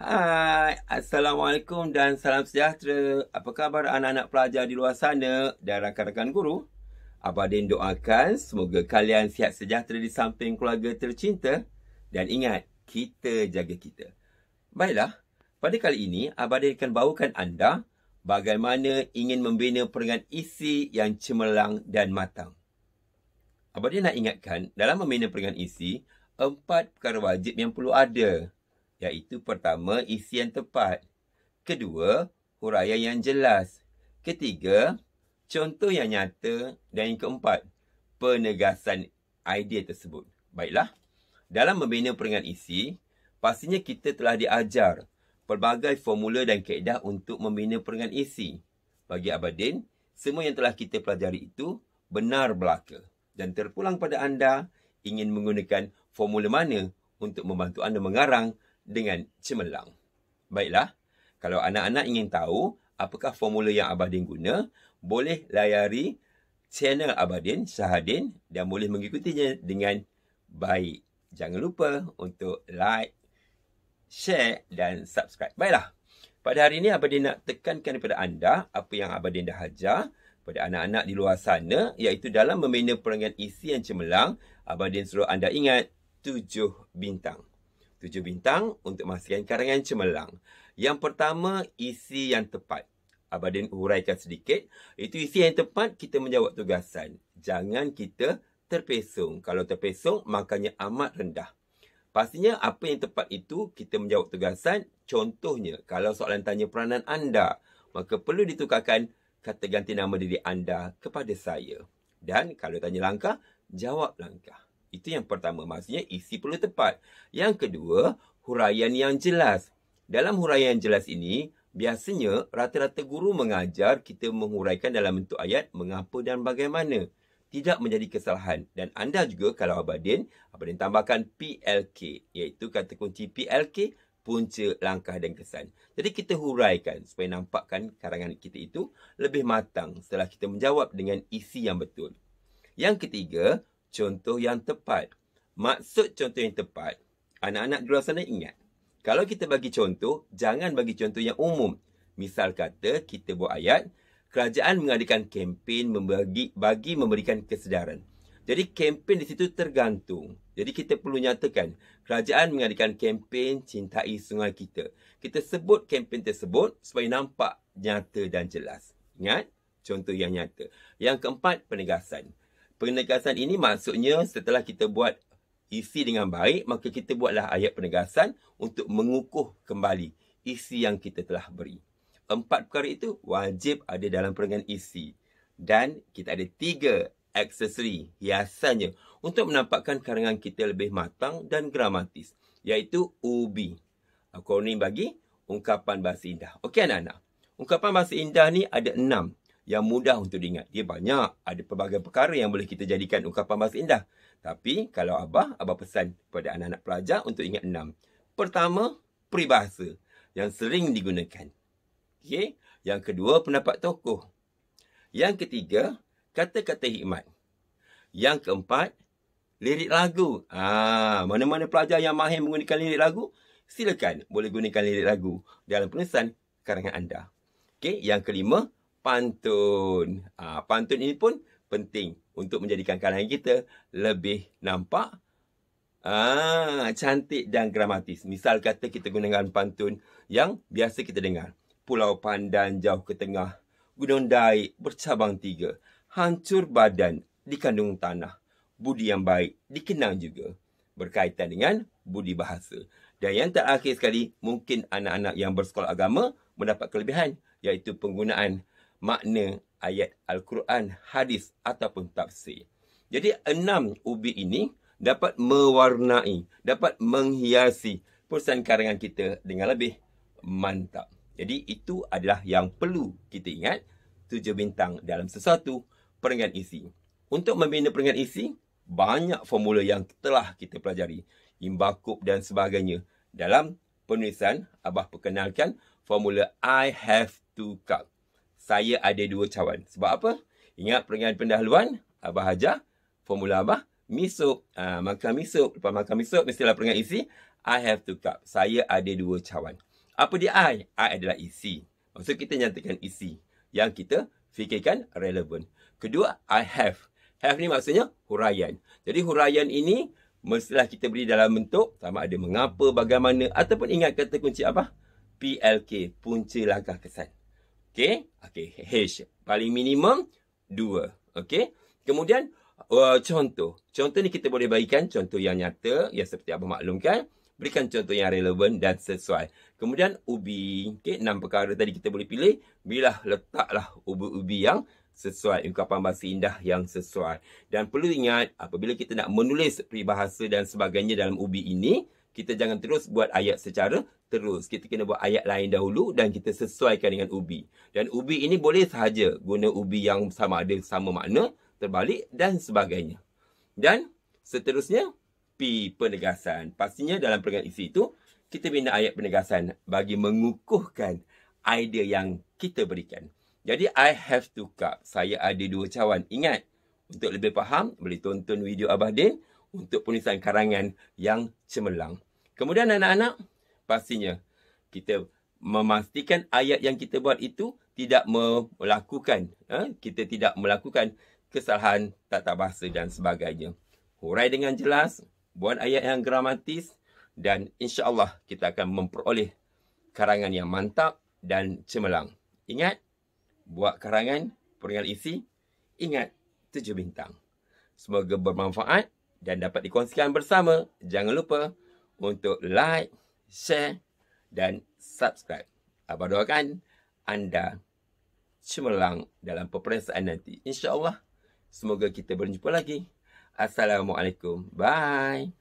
Hai, Assalamualaikum dan salam sejahtera. Apa khabar anak-anak pelajar di luar sana dan rakan-rakan guru? Abadin doakan semoga kalian sihat sejahtera di samping keluarga tercinta. Dan ingat, kita jaga kita. Baiklah, pada kali ini Abadin akan bawakan anda bagaimana ingin membina perangan isi yang cemerlang dan matang. Abadin nak ingatkan, dalam membina perangan isi, 4 perkara wajib yang perlu ada. Iaitu pertama, isi yang tepat. Kedua, huraian yang jelas. Ketiga, contoh yang nyata. Dan yang keempat, penegasan idea tersebut. Baiklah, dalam membina perangan isi, pastinya kita telah diajar pelbagai formula dan kaedah untuk membina perangan isi. Bagi Abadin, semua yang telah kita pelajari itu benar belaka. Dan terpulang pada anda ingin menggunakan formula mana untuk membantu anda mengarang dengan cemerlang. Baiklah, kalau anak-anak ingin tahu apakah formula yang Abadin guna, boleh layari channel Abadin, Syahadin, dan boleh mengikutinya dengan baik. Jangan lupa untuk like, share dan subscribe. Baiklah, pada hari ini Abadin nak tekankan kepada anda apa yang Abadin dah ajar pada anak-anak di luar sana, iaitu dalam membina perangan isi yang cemerlang, Abadin suruh anda ingat 7 bintang. 7 bintang untuk memastikan karangan cemerlang. Yang pertama, isi yang tepat. Abadin huraikan sedikit. Itu isi yang tepat, kita menjawab tugasan. Jangan kita terpesong. Kalau terpesong, makanya amat rendah. Pastinya apa yang tepat itu, kita menjawab tugasan. Contohnya, kalau soalan tanya peranan anda, maka perlu ditukarkan kata ganti nama diri anda kepada saya. Dan kalau tanya langkah, jawab langkah. Itu yang pertama, maksudnya isi perlu tepat. Yang kedua, huraian yang jelas. Dalam huraian yang jelas ini, biasanya rata-rata guru mengajar kita menghuraikan dalam bentuk ayat mengapa dan bagaimana. Tidak menjadi kesalahan. Dan anda juga kalau Abadin tambahkan PLK, iaitu kata kunci PLK, punca, langkah dan kesan. Jadi kita huraikan supaya nampakkan karangan kita itu lebih matang setelah kita menjawab dengan isi yang betul. Yang ketiga, contoh yang tepat. Maksud contoh yang tepat, anak-anak di luar sana ingat, kalau kita bagi contoh, jangan bagi contoh yang umum. Misal kata, kita buat ayat, kerajaan mengadakan kempen bagi memberikan kesedaran. Jadi kempen di situ tergantung. Jadi kita perlu nyatakan, kerajaan mengadakan kempen cintai sungai kita. Kita sebut kempen tersebut supaya nampak nyata dan jelas. Ingat, contoh yang nyata. Yang keempat, penegasan. Penegasan ini maksudnya setelah kita buat isi dengan baik, maka kita buatlah ayat penegasan untuk mengukuh kembali isi yang kita telah beri. 4 perkara itu wajib ada dalam perangan isi. Dan kita ada 3 aksesori, hiasannya, untuk menampakkan karangan kita lebih matang dan gramatis, iaitu UB. Akronim bagi ungkapan bahasa indah. Okey anak-anak, ungkapan bahasa indah ni ada 6. Yang mudah untuk diingat. Dia banyak. Ada pelbagai perkara yang boleh kita jadikan ungkapan bahasa indah. Tapi kalau Abah pesan kepada anak-anak pelajar untuk ingat 6. Pertama, peribahasa yang sering digunakan. Okay? Yang kedua, pendapat tokoh. Yang ketiga, kata-kata hikmat. Yang keempat, lirik lagu. Mana-mana pelajar yang mahir menggunakan lirik lagu, silakan boleh gunakan lirik lagu dalam penulisan karangan anda. Okay? Yang kelima, pantun. Pantun ini pun penting untuk menjadikan karangan kita lebih nampak cantik dan gramatis. Misal kata kita gunakan pantun yang biasa kita dengar. Pulau Pandan jauh ke tengah, gunung Daik bercabang 3, hancur badan dikandung tanah, budi yang baik dikenang juga. Berkaitan dengan budi bahasa. Dan yang terakhir sekali, mungkin anak-anak yang bersekolah agama mendapat kelebihan, iaitu penggunaan makna ayat Al-Quran, hadis ataupun tafsir. Jadi 6 ubi ini dapat mewarnai, dapat menghiasi penulisan karangan kita dengan lebih mantap. Jadi itu adalah yang perlu kita ingat, 7 bintang dalam sesuatu perangan isi. Untuk membina perangan isi, banyak formula yang telah kita pelajari, imbakub dan sebagainya. Dalam penulisan, Abah perkenalkan formula I have to cup. Saya ada 2 cawan. Sebab apa? Ingat perangan pendahuluan, Abah ajar formula Abah, misuk. Makan misuk. Lepas makan misuk, mestilah perangan isi, I have 2 cup. Saya ada 2 cawan. Apa dia I? I adalah isi. Maksud kita nyatakan isi yang kita fikirkan relevan. Kedua, I have. Have ni maksudnya huraian. Jadi huraian ini mestilah kita beri dalam bentuk sama ada mengapa, bagaimana, ataupun ingat kata kunci apa? PLK, punca langkah kesan. Okey? Okey, H. Paling minimum 2. Okey? Kemudian contoh. Contoh ni kita boleh bagikan contoh yang nyata, yang seperti apa maklumkan. Berikan contoh yang relevan dan sesuai. Kemudian ubi. Okey, 6 perkara tadi kita boleh pilih. Bila letaklah ubi-ubi yang sesuai, ungkapan bahasa indah yang sesuai. Dan perlu ingat, apabila kita nak menulis peribahasa dan sebagainya dalam ubi ini, kita jangan terus buat ayat secara terus. Kita kena buat ayat lain dahulu dan kita sesuaikan dengan ubi. Dan ubi ini boleh sahaja guna ubi yang sama ada sama makna, terbalik dan sebagainya. Dan seterusnya, P, penegasan. Pastinya dalam perenggan isi itu, kita bina ayat penegasan bagi mengukuhkan idea yang kita berikan. Jadi, I have 2 cup. Saya ada 2 cawan. Ingat, untuk lebih faham, boleh tonton video Abah Din untuk penulisan karangan yang cemerlang. Kemudian anak-anak, pastinya kita memastikan ayat yang kita buat itu tidak melakukan, kita tidak melakukan kesalahan tata bahasa dan sebagainya. Hurai dengan jelas, buat ayat yang gramatis, dan insya-Allah kita akan memperoleh karangan yang mantap dan cemerlang. Ingat, buat karangan perenggan isi, ingat 7 bintang. Semoga bermanfaat dan dapat dikongsikan bersama. Jangan lupa untuk like, share dan subscribe. Abah doakan anda cemerlang dalam peperiksaan nanti. InsyaAllah, semoga kita berjumpa lagi. Assalamualaikum. Bye.